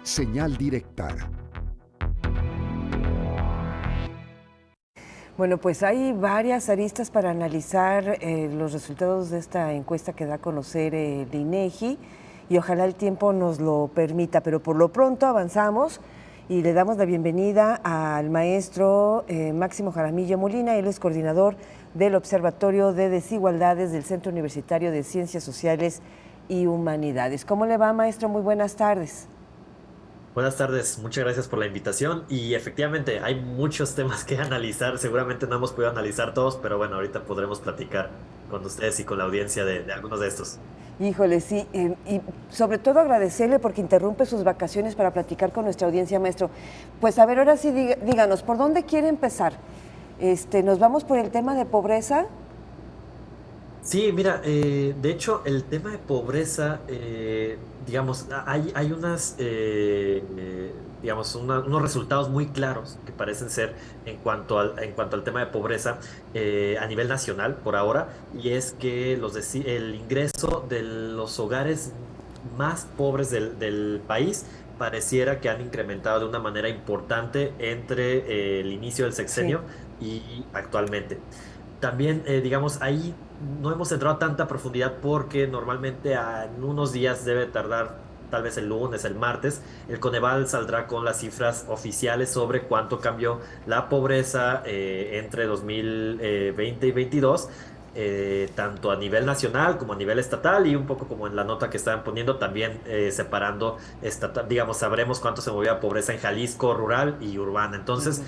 Señal directa. Bueno, pues hay varias aristas para analizar los resultados de esta encuesta que da a conocer el INEGI y ojalá el tiempo nos lo permita, pero por lo pronto avanzamos y le damos la bienvenida al maestro Máximo Jaramillo Molina. Él es coordinador del Observatorio de Desigualdades del Centro Universitario de Ciencias Sociales y Humanidades. ¿Cómo le va, maestro? Muy buenas tardes. Buenas tardes, muchas gracias por la invitación y efectivamente hay muchos temas que analizar, seguramente no hemos podido analizar todos, pero bueno, ahorita podremos platicar con ustedes y con la audiencia de algunos de estos. Híjole, sí, y sobre todo agradecerle porque interrumpe sus vacaciones para platicar con nuestra audiencia, maestro. Pues a ver, ahora sí, díganos, ¿por dónde quiere empezar? ¿Nos vamos por el tema de pobreza? Sí, mira, de hecho el tema de pobreza, digamos, hay digamos, unos resultados muy claros que parecen ser en cuanto al tema de pobreza a nivel nacional por ahora, y es que el ingreso de los hogares más pobres del país pareciera que han incrementado de una manera importante entre el inicio del Sí. sexenio y actualmente. También, digamos, ahí no hemos entrado a tanta profundidad porque normalmente en unos días debe tardar, tal vez el lunes, el martes, el Coneval saldrá con las cifras oficiales sobre cuánto cambió la pobreza entre 2020 y 22, tanto a nivel nacional como a nivel estatal y un poco como en la nota que estaban poniendo, también separando, digamos, sabremos cuánto se movía pobreza en Jalisco, rural y urbana. Entonces,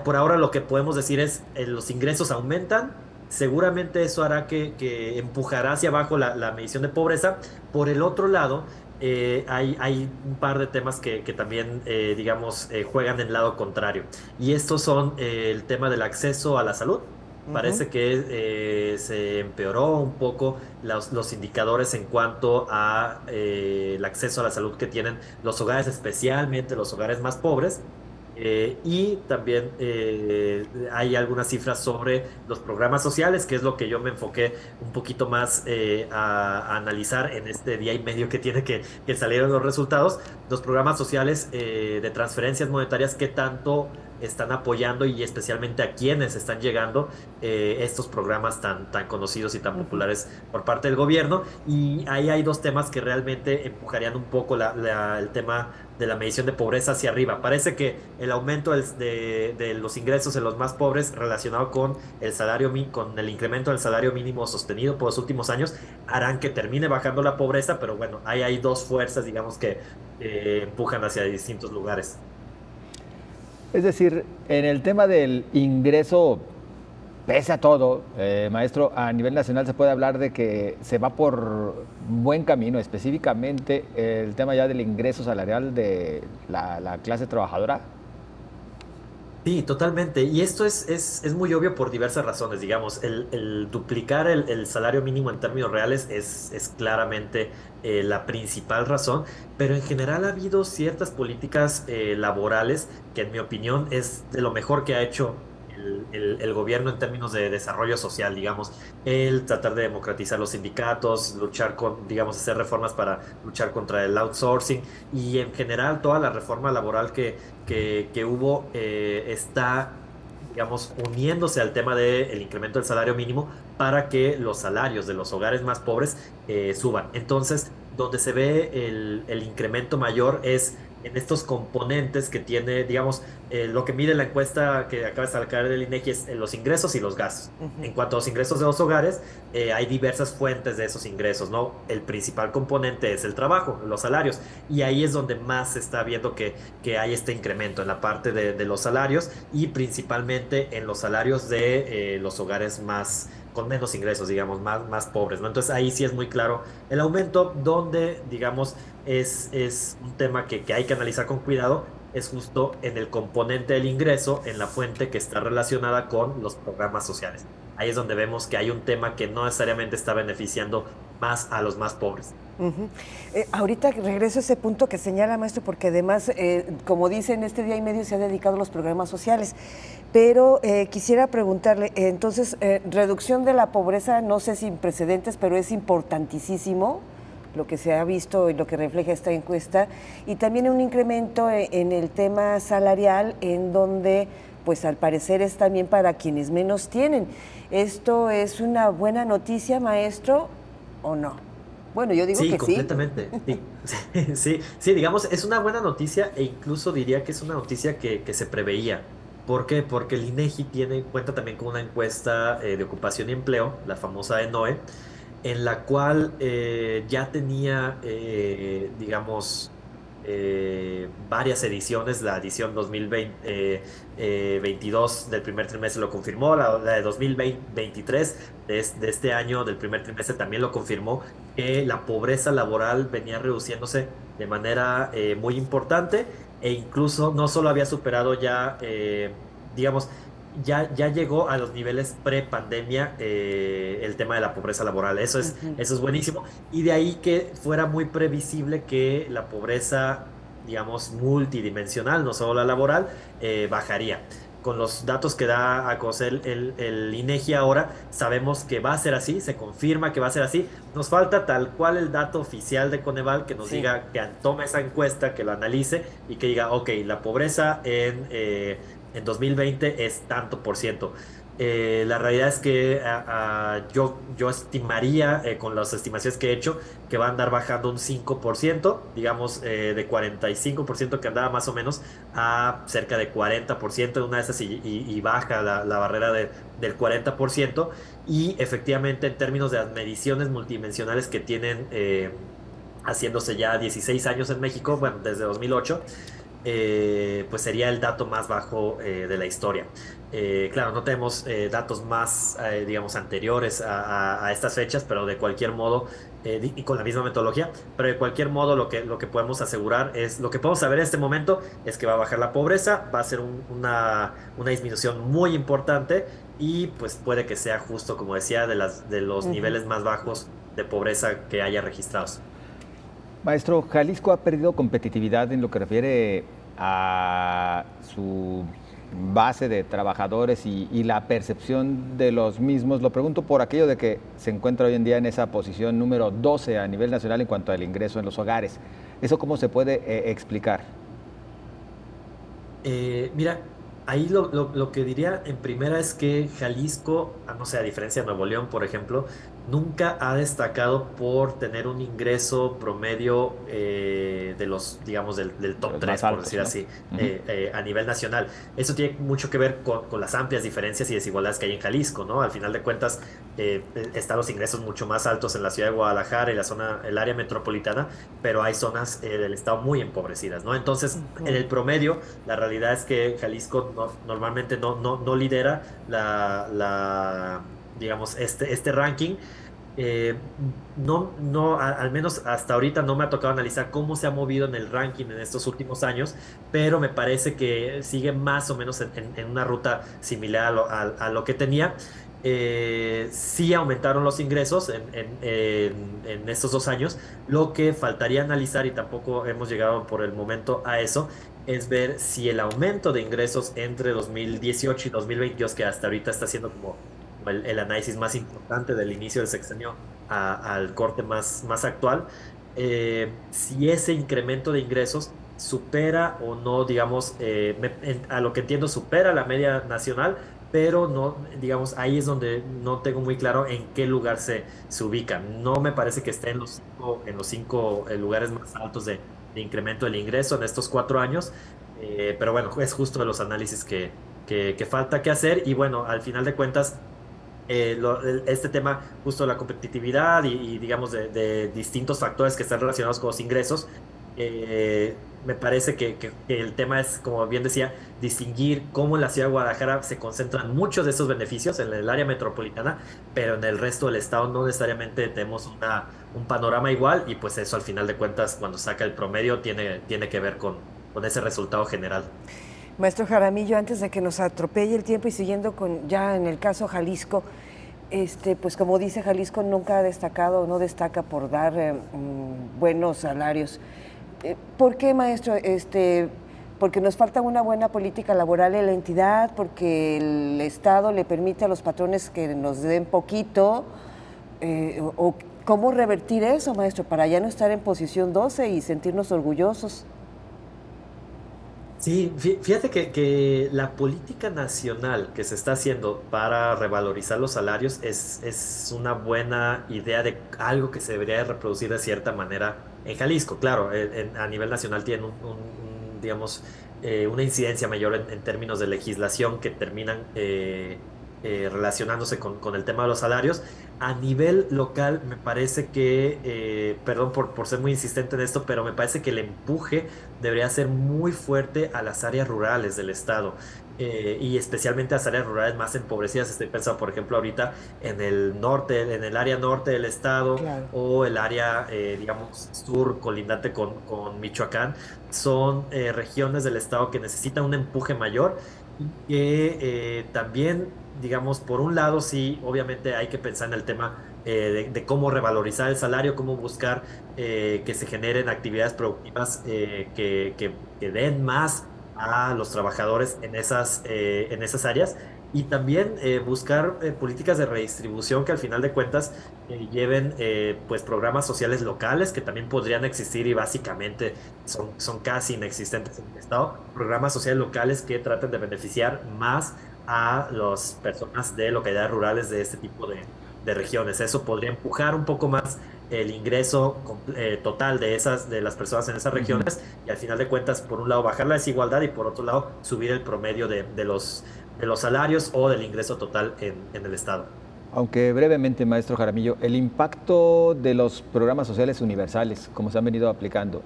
por ahora lo que podemos decir es los ingresos aumentan. Seguramente eso hará que empujará hacia abajo la medición de pobreza. Por el otro lado, hay un par de temas que también, digamos, juegan en el lado contrario. Y estos son el tema del acceso a la salud. Ujú. Parece que se empeoró un poco los indicadores en cuanto a el acceso a la salud que tienen los hogares, especialmente los hogares más pobres. Y también hay algunas cifras sobre los programas sociales, que es lo que yo me enfoqué un poquito más a analizar en este día y medio que tiene que salieron los resultados. Los programas sociales de transferencias monetarias, qué tanto están apoyando y especialmente a quienes están llegando estos programas tan conocidos y tan Ujú. populares por parte del gobierno. Y ahí hay dos temas que realmente empujarían un poco el tema de la medición de pobreza hacia arriba. Parece que el aumento de los ingresos en los más pobres relacionado con con el incremento del salario mínimo sostenido por los últimos años harán que termine bajando la pobreza, pero bueno, ahí hay dos fuerzas, digamos, que empujan hacia distintos lugares. Es decir, en el tema del ingreso, pese a todo, maestro, a nivel nacional se puede hablar de que se va por buen camino, específicamente el tema ya del ingreso salarial de la clase trabajadora. Sí, totalmente. Y esto es muy obvio por diversas razones. Digamos, el duplicar el salario mínimo en términos reales es claramente la principal razón, pero en general ha habido ciertas políticas laborales que en mi opinión es de lo mejor que ha hecho el gobierno en términos de desarrollo social, digamos, el tratar de democratizar los sindicatos, luchar digamos, hacer reformas para luchar contra el outsourcing y en general toda la reforma laboral que hubo está, digamos, uniéndose al tema del incremento del salario mínimo para que los salarios de los hogares más pobres suban. Entonces, donde se ve el incremento mayor es en estos componentes que tiene, digamos, lo que mide la encuesta que acaba de sacar del INEGI es los ingresos y los gastos. Ujú. En cuanto a los ingresos de los hogares, hay diversas fuentes de esos ingresos, ¿no? El principal componente es el trabajo, los salarios, y ahí es donde más se está viendo que hay este incremento en la parte de los salarios y principalmente en los salarios de los hogares más con menos ingresos, digamos, más pobres, ¿no? Entonces ahí sí es muy claro el aumento donde, digamos, es un tema que hay que analizar con cuidado, es justo en el componente del ingreso, en la fuente que está relacionada con los programas sociales. Ahí es donde vemos que hay un tema que no necesariamente está beneficiando más a los más pobres. Ujú. Ahorita regreso a ese punto que señala, maestro, porque además, como dicen, este día y medio se ha dedicado a los programas sociales, pero quisiera preguntarle, entonces, reducción de la pobreza, no sé sin precedentes, pero es importantísimo lo que se ha visto y lo que refleja esta encuesta, y también un incremento en el tema salarial, en donde pues al parecer es también para quienes menos tienen. ¿Esto es una buena noticia, maestro, o no? Bueno, yo digo Sí, que sí. completamente. Sí, sí, sí, digamos, es una buena noticia e incluso diría que es una noticia que se preveía. ¿Por qué? Porque el INEGI cuenta también con una encuesta de ocupación y empleo, la famosa ENOE, en la cual ya tenía, digamos, varias ediciones. La edición 2020, 22 del primer trimestre lo confirmó, la de 2023 de este año del primer trimestre también lo confirmó, que la pobreza laboral venía reduciéndose de manera muy importante e incluso no solo había superado ya, digamos, ya llegó a los niveles pre-pandemia el tema de la pobreza laboral. Ujú. Eso es buenísimo. Y de ahí que fuera muy previsible que la pobreza, digamos, multidimensional, no solo la laboral, bajaría. Con los datos que da a conocer el INEGI ahora, sabemos que va a ser así, se confirma que va a ser así. Nos falta tal cual el dato oficial de Coneval que nos Sí. diga, que tome esa encuesta, que lo analice y que diga, ok, la pobreza en 2020 es tanto por ciento. La realidad es que yo estimaría, con las estimaciones que he hecho, que va a andar bajando un 5%, digamos, de 45% que andaba más o menos a cerca de 40% de una de esas y baja la barrera del 40%. Y efectivamente, en términos de las mediciones multidimensionales que tienen haciéndose ya 16 años en México, bueno, desde 2008, pues sería el dato más bajo de la historia. Claro, no tenemos datos más, digamos, anteriores a estas fechas, pero de cualquier modo, y con la misma metodología, pero de cualquier modo lo que podemos asegurar es, lo que podemos saber en este momento es que va a bajar la pobreza, va a ser una disminución muy importante y pues puede que sea justo, como decía, de los Ujú. niveles más bajos de pobreza que haya registrados. Maestro, Jalisco ha perdido competitividad en lo que refiere a su base de trabajadores y la percepción de los mismos. Lo pregunto por aquello de que se encuentra hoy en día en esa posición número 12 a nivel nacional en cuanto al ingreso en los hogares. ¿Eso cómo se puede explicar? Mira, ahí lo que diría en primera es que Jalisco, no sé, a diferencia de Nuevo León, por ejemplo, nunca ha destacado por tener un ingreso promedio de los, digamos, del De top los 3 más por altos, decir ¿no? así, Ujú. a nivel nacional. Eso tiene mucho que ver con las amplias diferencias y desigualdades que hay en Jalisco, ¿no? Al final de cuentas, están los ingresos mucho más altos en la ciudad de Guadalajara y la zona, el área metropolitana, pero hay zonas del estado muy empobrecidas, ¿no? Entonces, en Ujú. el promedio, la realidad es que Jalisco normalmente no lidera digamos, este ranking. Al menos hasta ahorita no me ha tocado analizar cómo se ha movido en el ranking en estos últimos años, pero me parece que sigue más o menos en una ruta similar a lo que tenía. Sí aumentaron los ingresos en estos 2 años. Lo que faltaría analizar, y tampoco hemos llegado por el momento a eso, es ver si el aumento de ingresos entre 2018 y 2022, que hasta ahorita está siendo como el análisis más importante del inicio del sexenio al corte más actual, si ese incremento de ingresos supera o no, digamos, a lo que entiendo, supera la media nacional, pero no, digamos, ahí es donde no tengo muy claro en qué lugar se ubica. No me parece que esté en los cinco lugares más altos de incremento del ingreso en estos 4 años, pero bueno, es justo de los análisis que falta que hacer y bueno, al final de cuentas este tema justo de la competitividad y, digamos de distintos factores que están relacionados con los ingresos, me parece que el tema es, como bien decía, distinguir cómo en la ciudad de Guadalajara se concentran muchos de estos beneficios en el área metropolitana, pero en el resto del estado no necesariamente tenemos un panorama igual y pues eso al final de cuentas cuando saca el promedio tiene que ver con ese resultado general. Maestro Jaramillo, antes de que nos atropelle el tiempo y siguiendo con ya en el caso Jalisco, pues como dice, Jalisco nunca ha destacado, no destaca por dar buenos salarios. ¿Por qué, maestro? Porque nos falta una buena política laboral en la entidad, porque el Estado le permite a los patrones que nos den poquito, o ¿Cómo revertir eso, maestro, para ya no estar en posición 12 y sentirnos orgullosos? Sí, fíjate que la política nacional que se está haciendo para revalorizar los salarios es una buena idea de algo que se debería de reproducir de cierta manera en Jalisco. Claro, a nivel nacional tiene digamos, una incidencia mayor en términos de legislación que terminan relacionándose con el tema de los salarios. A nivel local, me parece que, perdón por ser muy insistente en esto, pero me parece que el empuje debería ser muy fuerte a las áreas rurales del estado, y especialmente a las áreas rurales más empobrecidas. Estoy pensando, por ejemplo, ahorita en el norte, en el área norte del estado Claro. o el área, digamos, sur colindante con Michoacán. Son regiones del estado que necesitan un empuje mayor y que también, digamos, por un lado, sí, obviamente hay que pensar en el tema de cómo revalorizar el salario, cómo buscar que se generen actividades productivas que den más a los trabajadores en esas áreas. Y también buscar políticas de redistribución que al final de cuentas lleven pues programas sociales locales que también podrían existir y básicamente son casi inexistentes en el Estado. Programas sociales locales que traten de beneficiar más a las personas de localidades rurales de este tipo de regiones. Eso podría empujar un poco más el ingreso total de las personas en esas Ujú. regiones y al final de cuentas, por un lado, bajar la desigualdad y por otro lado, subir el promedio de los salarios o del ingreso total en el Estado. Aunque brevemente, maestro Jaramillo, el impacto de los programas sociales universales, como se han venido aplicando.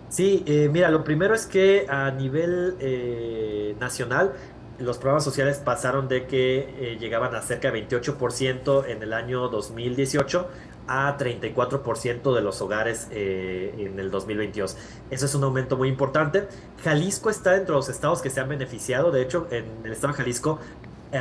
Sí, mira, lo primero es que a nivel nacional, los programas sociales pasaron de que llegaban a cerca de 28% en el año 2018 a 34% de los hogares en el 2022. Eso es un aumento muy importante. Jalisco está dentro de los estados que se han beneficiado. De hecho, en el estado de Jalisco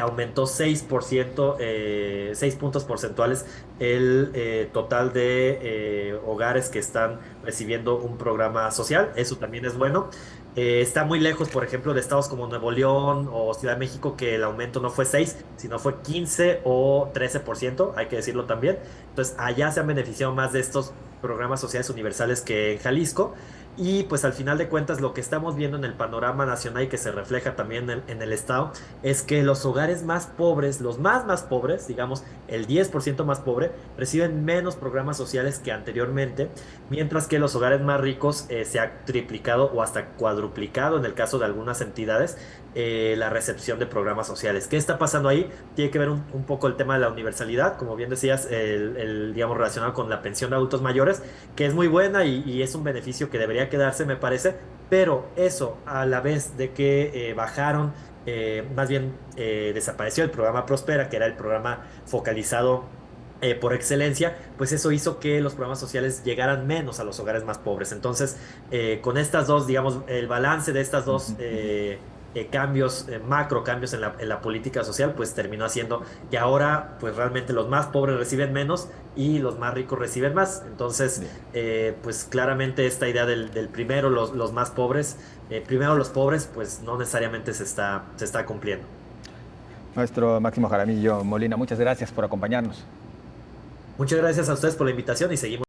aumentó 6%, 6 puntos porcentuales el total de hogares que están recibiendo un programa social. Eso también es bueno. Está muy lejos, por ejemplo, de estados como Nuevo León o Ciudad de México, que el aumento no fue 6 sino fue 15 o 13%, hay que decirlo también. Entonces, allá se han beneficiado más de estos programas sociales universales que en Jalisco. Y pues al final de cuentas, lo que estamos viendo en el panorama nacional y que se refleja también en el estado, es que los hogares más pobres, los más pobres, digamos el 10% más pobre, reciben menos programas sociales que anteriormente, mientras que los hogares más ricos se ha triplicado o hasta cuadruplicado en el caso de algunas entidades la recepción de programas sociales. ¿Qué está pasando ahí? Tiene que ver un poco el tema de la universalidad, como bien decías, digamos, relacionado con la pensión de adultos mayores, que es muy buena y es un beneficio que debería quedarse, me parece, pero eso a la vez de que bajaron, más bien desapareció el programa Prospera, que era el programa focalizado por excelencia, pues eso hizo que los programas sociales llegaran menos a los hogares más pobres. Entonces, con estas dos, digamos, el balance de estas dos cambios, macro cambios en la política social, pues terminó haciendo que ahora, pues realmente los más pobres reciben menos y los más ricos reciben más. Entonces, Bien. pues claramente esta idea del primero, los más pobres, primero los pobres, pues no necesariamente se está cumpliendo. Maestro Máximo Jaramillo Molina, muchas gracias por acompañarnos. Muchas gracias a ustedes por la invitación y seguimos.